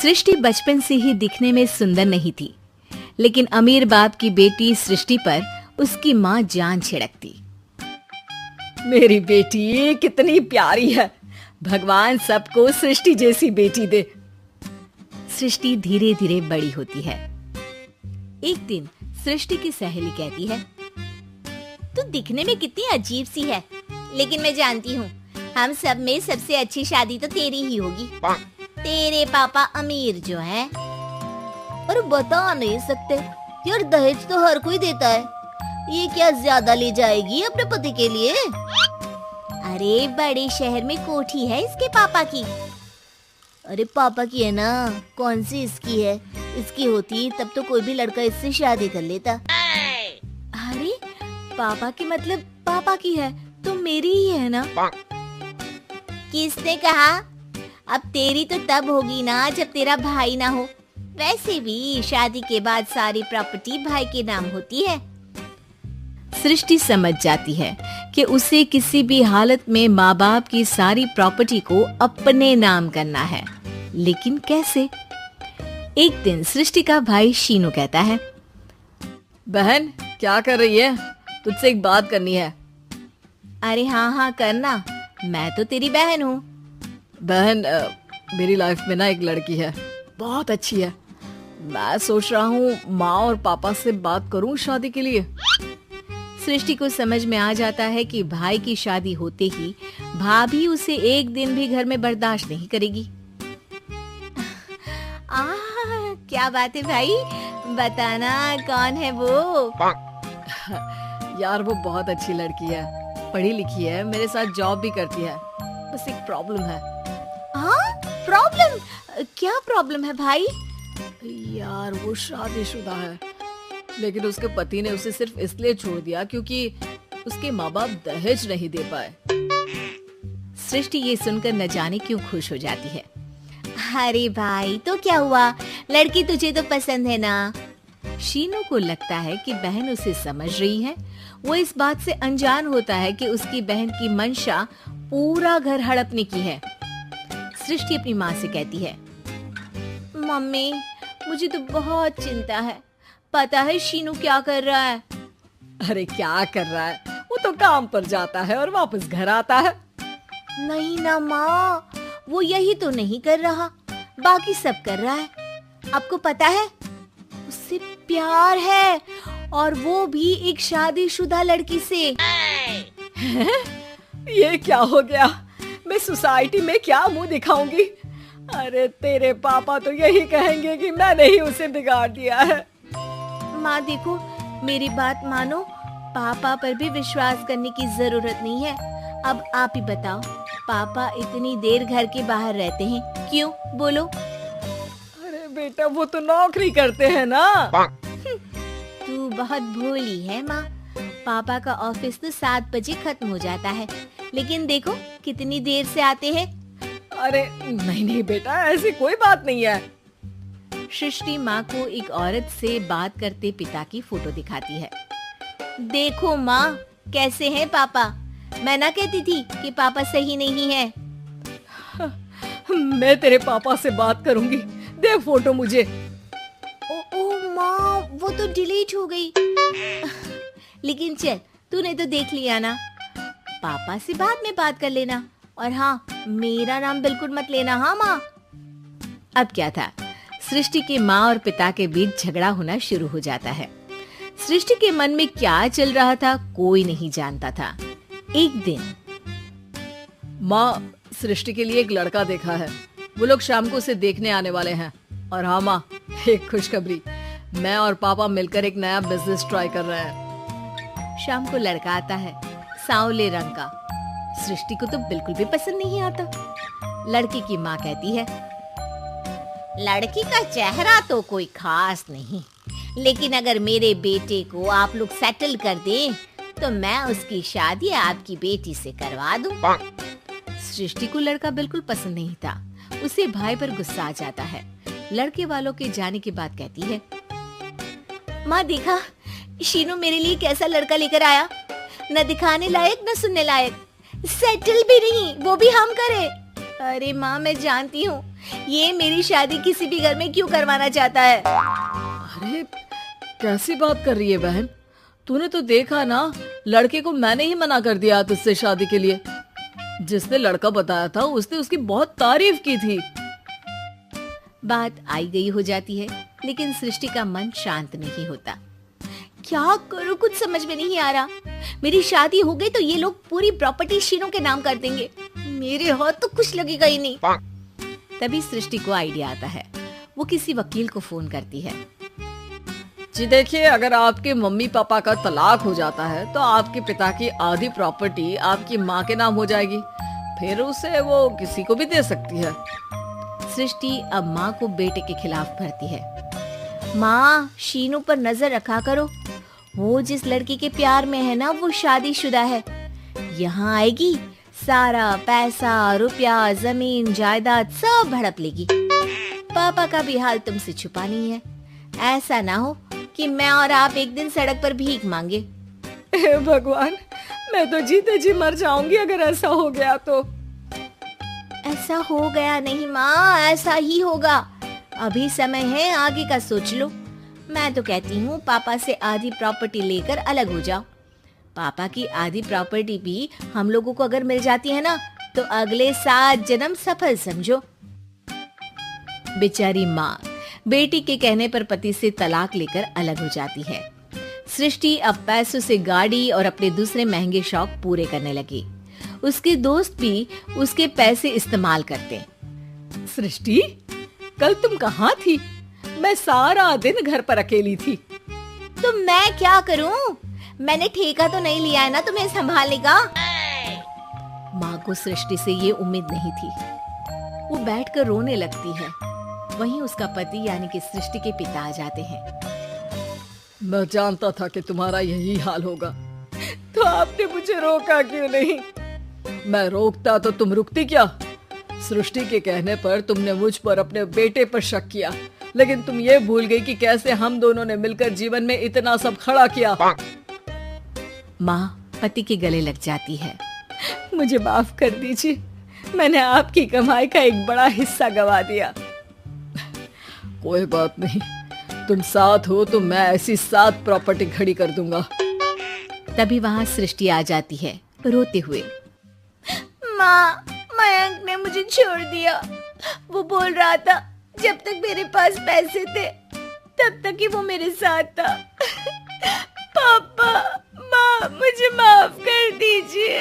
सृष्टि बचपन से ही दिखने में सुंदर नहीं थी, लेकिन अमीर बाप की बेटी सृष्टि पर उसकी माँ जान छिड़कती। मेरी बेटी कितनी प्यारी है, भगवान सबको सृष्टि जैसी बेटी दे। सृष्टि धीरे धीरे बड़ी होती है। एक दिन सृष्टि की सहेली कहती है, तू दिखने में कितनी अजीब सी है, लेकिन मैं जानती हूँ हम सब में सबसे अच्छी शादी तो तेरी ही होगी। तेरे पापा अमीर जो हैं। और बता नहीं सकते यार, दहेज तो हर कोई देता है, ये क्या ज्यादा ले जाएगी अपने पति के लिए? अरे बड़े शहर में कोठी है इसके पापा की। अरे पापा की है ना, कौन सी इसकी है? इसकी होती तब तो कोई भी लड़का इससे शादी कर लेता। अरे पापा की मतलब पापा की है तो मेरी ही है ना? किसने कहा? अब तेरी तो तब होगी ना जब तेरा भाई ना हो। वैसे भी शादी के बाद सारी प्रॉपर्टी भाई के नाम होती है। सृष्टि समझ जाती है कि उसे किसी भी हालत में माँ बाप की सारी प्रॉपर्टी को अपने नाम करना है, लेकिन कैसे? एक दिन सृष्टि का भाई शीनू कहता है, बहन क्या कर रही है? तुझसे एक बात करनी है। अरे हाँ करना, मैं तो तेरी बहन हूँ। बहन मेरी लाइफ में ना एक लड़की है, बहुत अच्छी है। मैं सोच रहा हूँ माँ और पापा से बात करूँ शादी के लिए। सृष्टि को समझ में आ जाता है कि भाई की शादी होते ही भाभी उसे एक दिन भी घर में बर्दाश्त नहीं करेगी। क्या बात है भाई, बताना कौन है वो? यार वो बहुत अच्छी लड़की है, पढ़ी लिखी है, मेरे साथ जॉब भी करती है। बस एक प्रॉब्लम है। हाँ प्रॉब्लम? क्या प्रॉब्लम है भाई? यार वो शादीशुदा है, लेकिन उसके पति ने उसे सिर्फ इसलिए छोड़ दिया क्योंकि उसके माँ बाप दहेज नहीं दे पाए। सृष्टि ये सुनकर न जाने क्यों खुश हो जाती है। अरे भाई तो क्या हुआ, लड़की तुझे तो पसंद है ना? शीनू को लगता है कि बहन उसे समझ रही है। वो इस बात से अनजान होता है कि उसकी बहन की मंशा पूरा घर हड़पने की है। सृष्टि अपनी माँ से कहती है, मम्मी मुझे तो बहुत चिंता है, पता है शीनू क्या कर रहा है? अरे क्या कर रहा है, वो तो काम पर जाता है और वापस घर आता है। नहीं ना माँ, वो यही तो नहीं कर रहा, बाकी सब कर रहा है। आपको पता है उससे प्यार है, और वो भी एक शादीशुदा लड़की से। ये क्या हो गया, मैं सोसाइटी में क्या मुंह दिखाऊंगी? अरे तेरे पापा तो यही कहेंगे कि मैंने ही उसे बिगाड़ दिया है। माँ देखो, मेरी बात मानो, पापा पर भी विश्वास करने की जरूरत नहीं है। अब आप ही बताओ, पापा इतनी देर घर के बाहर रहते हैं क्यों? बोलो। अरे बेटा वो तो नौकरी करते हैं ना। तू बहुत भोली है माँ, पापा का ऑफिस तो 7 बजे खत्म हो जाता है, लेकिन देखो कितनी देर से आते हैं। अरे नहीं बेटा, ऐसी कोई बात नहीं है। सृष्टि माँ को एक औरत से बात करते पिता की फोटो दिखाती है। देखो माँ कैसे हैं पापा, मैं ना कहती थी कि पापा सही नहीं है। मैं तेरे पापा से बात करूंगी, दे फोटो मुझे। ओ माँ, वो तो डिलीट हो गई। लेकिन चल, तूने तो देख लिया ना, पापा से बाद में बात कर लेना। और हाँ, मेरा नाम बिल्कुल मत लेना। हाँ माँ। अब क्या था, सृष्टि के माँ और पिता के बीच झगड़ा होना शुरू हो जाता है। सृष्टि के मन में क्या चल रहा था कोई नहीं जानता था। एक दिन, माँ सृष्टि के लिए एक लड़का देखा है, वो लोग शाम को उसे देखने आने वाले हैं। और हाँ माँ, एक खुशखबरी, मैं और पापा मिलकर एक नया बिजनेस ट्राई कर रहे हैं। शाम को लड़का आता है, सांवले रंग का। सृष्टि को तो बिल्कुल भी पसंद नहीं आता। लड़की की माँ कहती है, लड़की का चेहरा तो कोई खास नहीं, लेकिन अगर मेरे बेटे को आप लोग सेटल कर दें तो मैं उसकी शादी आपकी बेटी से करवा दूं। सृष्टि को लड़का बिल्कुल पसंद नहीं था। उसे भाई पर गुस्सा आ जाता है। लड़के वालों के जाने के बाद कहती है, माँ देखा शीनू मेरे लिए कैसा लड़का लेकर आया, न दिखाने लायक न सुनने लायक, सेटल भी नहीं, वो भी हम करे। अरे माँ मैं जानती हूँ ये मेरी शादी किसी भी घर में क्यों करवाना चाहता है? अरे कैसी बात कर रही है बहन, तूने तो देखा ना, लड़के को मैंने ही मना कर दिया तुझसे शादी के लिए। जिसने लड़का बताया था उसने उसकी बहुत तारीफ की थी। बात आई गई हो जाती है, लेकिन सृष्टि का मन शांत नहीं होता। क्या करूं, कुछ समझ में नहीं आ रहा। मेरी शादी हो गई तो ये लोग पूरी प्रॉपर्टी शीनू के नाम कर देंगे, मेरे हाथ तो कुछ लगेगा ही नहीं। तभी सृष्टि को आइडिया आता है। वो किसी वकील को फोन करती है। जी देखिए, अगर आपके मम्मी पापा का तलाक हो जाता है तो आपके पिता की आधी प्रॉपर्टी आपकी माँ के नाम हो जाएगी, फिर उसे वो किसी को भी दे सकती है। सृष्टि अब माँ को बेटे के खिलाफ भरती है। माँ, शीनू पर नजर रखा करो, वो जिस लड़की के प्यार में है ना वो शादीशुदा है। यहाँ आएगी, सारा पैसा, रुपया, जमीन, जायदाद सब हड़प लेगी। पापा का भी हाल तुमसे छुपा नहीं है। ऐसा ना हो कि मैं और आप एक दिन सड़क पर भीख मांगे। हे भगवान, मैं तो जीते जी मर जाऊंगी अगर ऐसा हो गया तो। ऐसा हो गया नहीं माँ, ऐसा ही होगा। अभी समय है, आगे का सोच लो। मैं तो कहती हूँ पापा से आधी प्रॉपर्टी लेकर अलग हो जाओ। पापा की आधी प्रॉपर्टी भी हम लोगों को अगर मिल जाती है ना तो अगले 7 जन्म सफल समझो। बेचारी माँ बेटी के कहने पर पति से तलाक लेकर अलग हो जाती है। सृष्टि अब पैसों से गाड़ी और अपने दूसरे महंगे शौक पूरे करने लगी। उसके दोस्त भी उसके पैसे इस्तेमाल करते। सृष्टि, कल तुम कहाँ थी? मैं सारा दिन घर पर अकेली थी। तो मैं क्या करूं? मैंने ठेका तो नहीं लिया है ना तुम्हें संभालने का। माँ को सृष्टि से ये उम्मीद नहीं थी। वो बैठकर रोने लगती है। वहीं उसका पति यानी कि सृष्टि के पिता आ जाते हैं। मैं जानता था कि तुम्हारा यही हाल होगा, तो आपने मुझे रोका क्यों नहीं? मैं रोकता तो तुम रुकती क्या? सृष्टि के कहने पर तुमने मुझ पर, अपने बेटे पर शक किया, लेकिन तुम ये भूल गई कि कैसे हम दोनों ने मिलकर जीवन में इतना सब खड़ा किया। माँ पति के गले लग जाती है। मुझे माफ कर दीजिए, मैंने आपकी कमाई का एक बड़ा हिस्सा गवा दिया। कोई बात नहीं, तुम साथ हो तो मैं ऐसी 7 प्रॉपर्टी खड़ी कर दूंगा। तभी वहाँ सृष्टि आ जाती है रोते हुए। माँ, मयंक ने मुझे छोड़ दिया। वो बोल रहा था जब तक मेरे पास पैसे थे तब तक ही वो मेरे साथ था। पापा, माँ, मुझे माफ कर दीजिए।